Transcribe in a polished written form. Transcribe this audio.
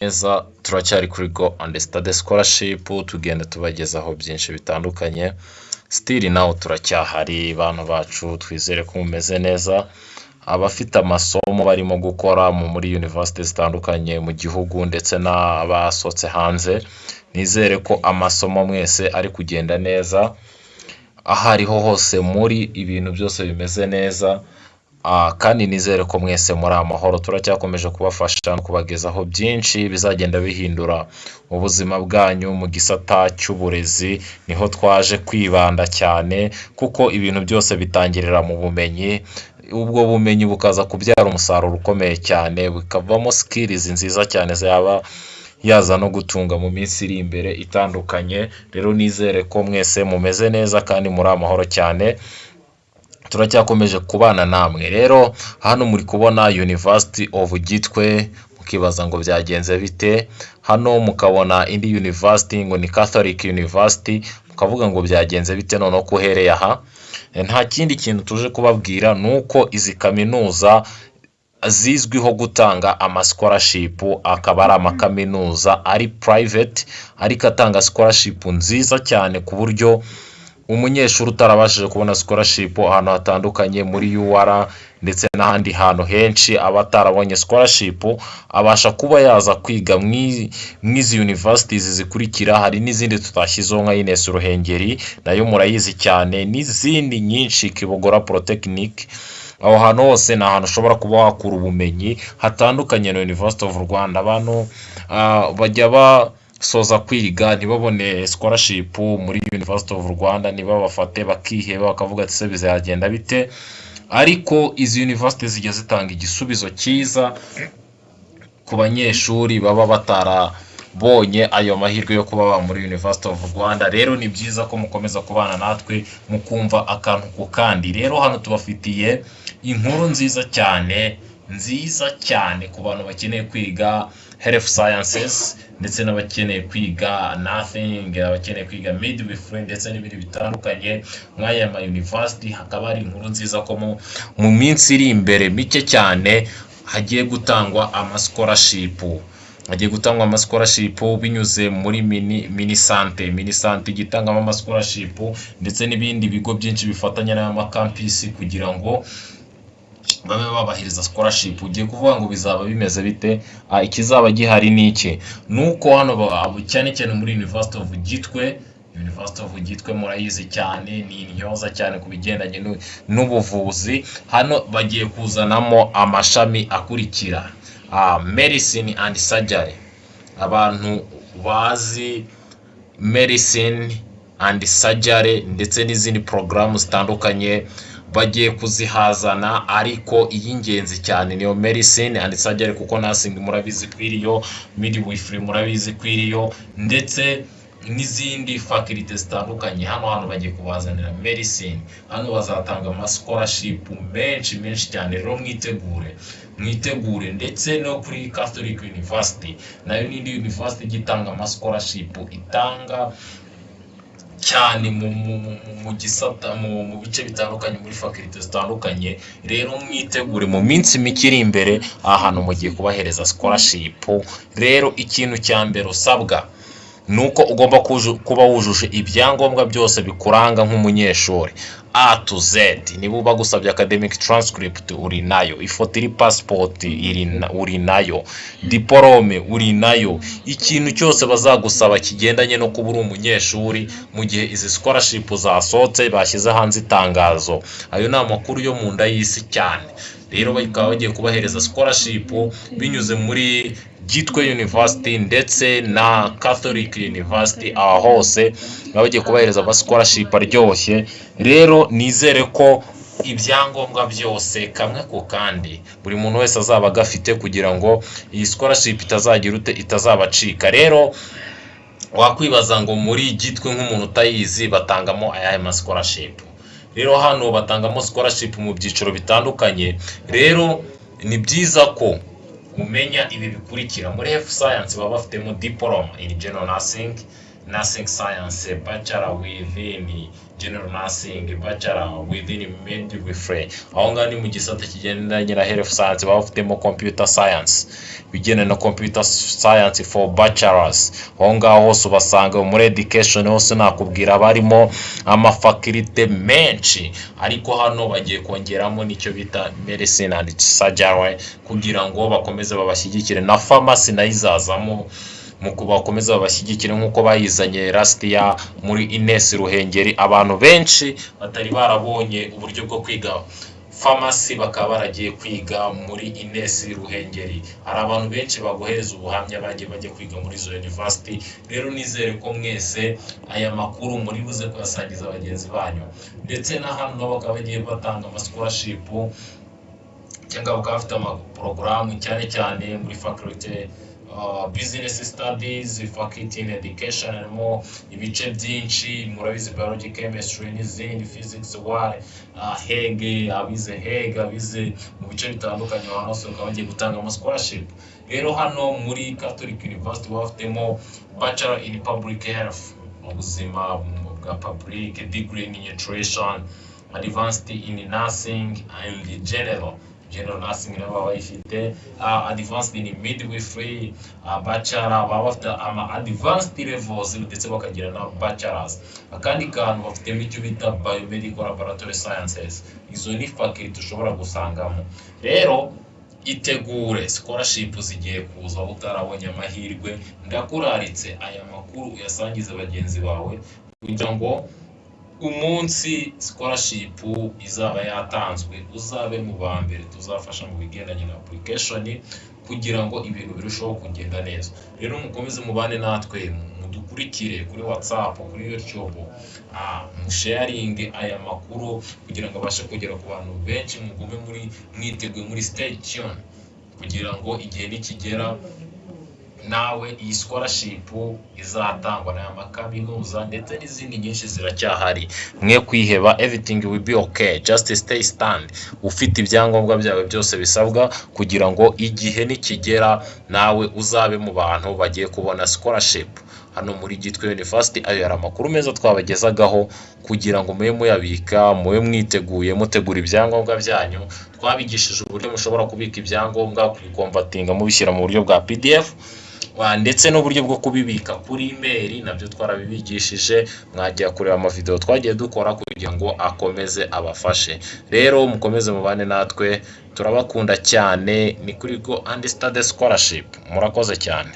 neza turacyari kuri Go and Study Scholarship tugenda tubagezaho byinshi bitandukanye. Still nawe turacyahari bantu bacu, twizere ko mumeze neza. Abafite amasomo barimo gukora muri university zitandukanye mu gihugu ndetse n'abasotse hanze, nizere ko amasomo mwese ari kugenda neza. Ahariho hose muri ibintu byose bimeze neza. Kandi nizere ko mwese muri amahoro. Turacyakomeje kubafasha no kubagezaho byinshi bizagenda bihindura ubuzima bwanyu mu gisata cy'uburezi. Niho twaje kwibanda cyane kuko ibintu byose bitangirira mu bumenyi. Ubwo bumenyi bukaza kubyara umusaruro ukomeye cyane, bikavamo skills nziza cyane zaba yaza no gutunga mu minsi iri imbere itandukanye. Rero nizere ko mwese mumeze neza kandi muri amahoro cyane. Turacyakomeje kubana namwe. Rero hano muri kubona University of Gitwe, mukibaza ngo byagenze bite. Hano mukabona indi university ngo ni Catholic University, mukavuga ngo byagenze bite none ko uhereye aha. Nta kindi kintu tuje kubabwira nuko izi kaminuza zizwiho gutanga scholarship, akaba ari amakaminuza ari private ariko atanga scholarship nziza cyane ku buryo umunyeshuri utarabashije kubona scholarship ahantu hatandukanye muri UR ndetse n'ahandi hantu henshi abatarabonye scholarship abasha kuba yaza kwiga mwizi universities zikurikira. Hari n'izindi tutashyizeho nka Ines Ruhengeri nayo murayizi cyane, n'izindi nyinshi, Kibogora Polytechnic. Aho hantu hose ni ahantu ushobora kuba wakura ubumenyi hatandukanye na University of Rwanda. Abantu bajya soza kwiga ntibabone scholarship muri University of Rwanda, ntibabafate bakiheba bakavuga ati se bizagenda bite. Ariko izi university zijya zitanga igisubizo cyiza ku banyeshuri baba batarabonye ayo mahirwe yo kuba muri University of Rwanda. Rero ni byiza ko mukomeza kubana natwe mukumva akantu ku kandi. Rero hano tubafitiye inkuru nziza cyane ku bantu bakeneye kwiga health sciences ndetse n'abakeneye kwiga nursing, abakeneye kwiga midwifery ndetse n'ibindi bitandukanye nk'aya ma university. Hakaba ari inkuru nziza ko mu minsi iri imbere mike cyane hagiye gutangwa scholarship. Hagiye gutangwa scholarship binyuze muri Minisante gitangamo scholarship ndetse n'ibindi bigo byinshi bifatanya n'ama campus kugira ngo babe babahiriza scholarship. Ugiye kuvuga ngo bizaba bimeze bite? Ikizaba gihari niki nuko hano cyane muri University of Gitwe. University of Gitwe murayizi cyane, ni intyoza cyane ku bigendanye n'ubuvuzi. Hano bagiye kuzanamo amashami akurikira: medicine and surgery. Abantu bazi medicine and surgery ndetse n'izindi programs zitandukanye bagiye kuzihazana, ariko iy'ingenzi cyane niyo medicine and surgery kuko nursing murabizi kwiriyo, midwifery murabizi kwiriyo, ndetse n'izindi faculties zitandukanye. Hano bagiye kubazanira medicine. Hano bazatanga scholarship menshi cyane. Rero mwitegure ndetse no kuri Catholic University nayo n'indi university gitanga scholarship itanga cyane mu gisata mu bice bitandukanye muri faculties zitandukanye. Rero mwitegure mu minsi mike iri imbere ahantu mugiye kubahereza scholarship. Rero ikintu cya mbere usabwa nuko ugomba kuba wujuje ibyangombwa byose bikuranga nk'umunyeshuri A to Z. Niba bagusabye academic transcript uri nayo, ifoto iri passport uri nayo, diplome uri nayo, ikintu cyose bazagusaba kigendanye no kuba uri umunyeshuri mu gihe izi scholarship zasohotse bashyize hanze itangazo. Ayo ni amakuru yo mu nda y'isi cyane. Rero bakaba bagiye kubahereza scholarship binyuze muri Gitwe University ndetse na Catholic University. Aho hose bagiye kubahereza scholarship aryoshye. Rero nizere ko ibyangombwa byose kamwe ku kandi buri muntu wese azaba gafite kugira ngo iyi scholarship itazabacika. Rero wakwibaza ngo muri Gitwe nk'umuntu utayizi batangamo aya scholarship. Rero hano batangamo scholarship mu byiciro bitandukanye. Rero ni byiza ko umenya ibi bikurikira. Muri health science baba bafitemo diploma in general nursing, nursing science, bachelor within general nursing, bachelor within midwifery. Aho ngaho ni mu gisata kigendanye na health science, bafitemo computer science, bijyanye na computer science for bachelors. Aho ngaho hose ubasanga muri education hose nakubwira barimo amafakulite menshi, ariko hano bagiye kongeramo nicyo bita medicine and surgery kugira ngo bakomeze babashyigikire, na pharmacy nayo izazamo mu kubakomeza babashyigikire nk'uko bayizanye last year muri Ines Ruhengeri. Abantu benshi batari barabonye uburyo bwo kwiga pharmacy bakaba baragiye kwiga muri Ines Ruhengeri. Hari abantu benshi baguhereza ubuhamya bagiye bajya kwiga muri zo university. Rero nizere ko mwese aya makuru muri buze kuyasangiza abagenzi banyu, ndetse na hano nabo bakaba bagiye batanga ama scholarship cyangwa bakaba bafite ama program cyane cyane muri faculty business studies, faculty in education, harimo ibice byinshi murabizi biology, chemistry n'izindi, physics, ware Hege, abize Hege, abize mu bice bitandukanye abantu bose bakaba bagiye gutanga ama scholarship. Rero hano muri Catholic University bafitemo bachelor in public health, ubuzima bwa public, degree in nutrition, advanced in nursing and general nursing nabo bayifite, advanced in midwifery, bachelor bafite ama advanced levels ndetse bakagira na bachelors. Akandi kantu bafite icyo bita biomedical laboratory sciences, izo ni faculty ushobora gusangamo. Rero itegure scholarship zigiye kuza utarabonye amahirwe, ndakuraritse aya makuru uyasangiza bagenzi bawe kugira ngo umunsi scholarship izaba yatanzwe uzabe mu ba mbere tuzafasha mu bigendanye na application kugira ngo ibintu birusheho kugenda neza. Rero mukomeze mubane natwe, mudukurikire kuri WhatsApp, kuri YouTube, sharing aya makuru kugira ngo abashe kugera ku bantu benshi. Mugume muri mwiteguye, muri stay tuned kugira ngo igihe nikigera nawe iyi scholarship izatangwa na makaminuza ndetse n'izindi nyinshi ziracyahari. Mwe kwiheba, everything will be okay, just stay stand. Ufite ibyangombwa byawe byose bisabwa kugira ngo igihe nikigera nawe uzabe mu bantu bagiye kubona scholarship hano muri Gitwe University. Ayo yari amakuru meza twabagezagaho kugira ngo mube muyabika, mube mwiteguye, mutegura ibyangombwa byanyu. Twabigishije uburyo mushobora kubika ibyangombwa, kubikonvatinga mubishyira mu buryo bwa PDF, ndetse n'uburyo bwo kubibika kuri email nabyo twarabibigishije. Mwagiye kureba amavideo twagiye dukora kugira ngo akomeze abafashe. Rero mukomeze mubane natwe, turabakunda cyane. Ni kuri Go and Study Scholarship. Murakoze cyane.